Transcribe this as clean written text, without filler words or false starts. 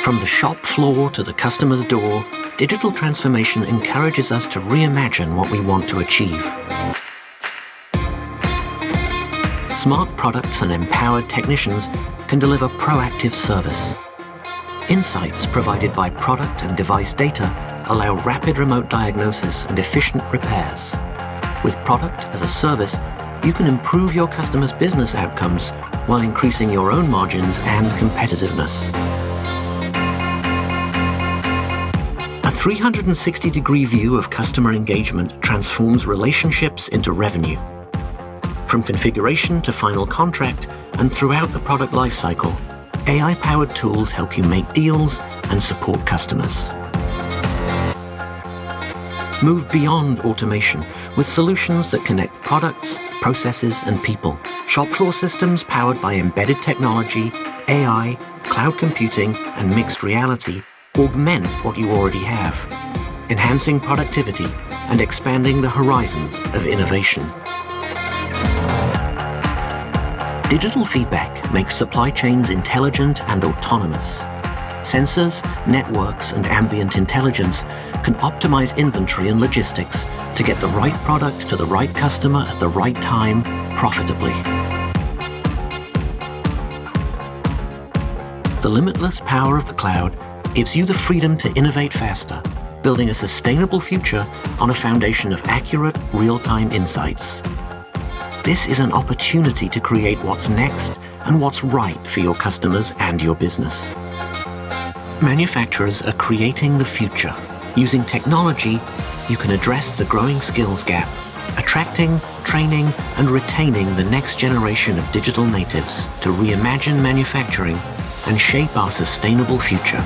From the shop floor to the customer's door, digital transformation encourages us to reimagine what we want to achieve. Smart products and empowered technicians can deliver proactive service. Insights provided by product and device data allow rapid remote diagnosis and efficient repairs. With product as a service, you can improve your customers' business outcomes while increasing your own margins and competitiveness. A 360-degree view of customer engagement transforms relationships into revenue. From configuration to final contract and throughout the product lifecycle, AI-powered tools help you make deals and support customers. Move beyond automation with solutions that connect products, processes, and people. Shop floor systems powered by embedded technology, AI, cloud computing, and mixed reality augment what you already have, enhancing productivity and expanding the horizons of innovation. Digital feedback makes supply chains intelligent and autonomous. Sensors, networks, and ambient intelligence can optimize inventory and logistics to get the right product to the right customer at the right time, profitably. The limitless power of the cloud gives you the freedom to innovate faster, building a sustainable future on a foundation of accurate, real-time insights. This is an opportunity to create what's next and what's right for your customers and your business. Manufacturers are creating the future. Using technology, you can address the growing skills gap, attracting, training, and retaining the next generation of digital natives to reimagine manufacturing and shape our sustainable future.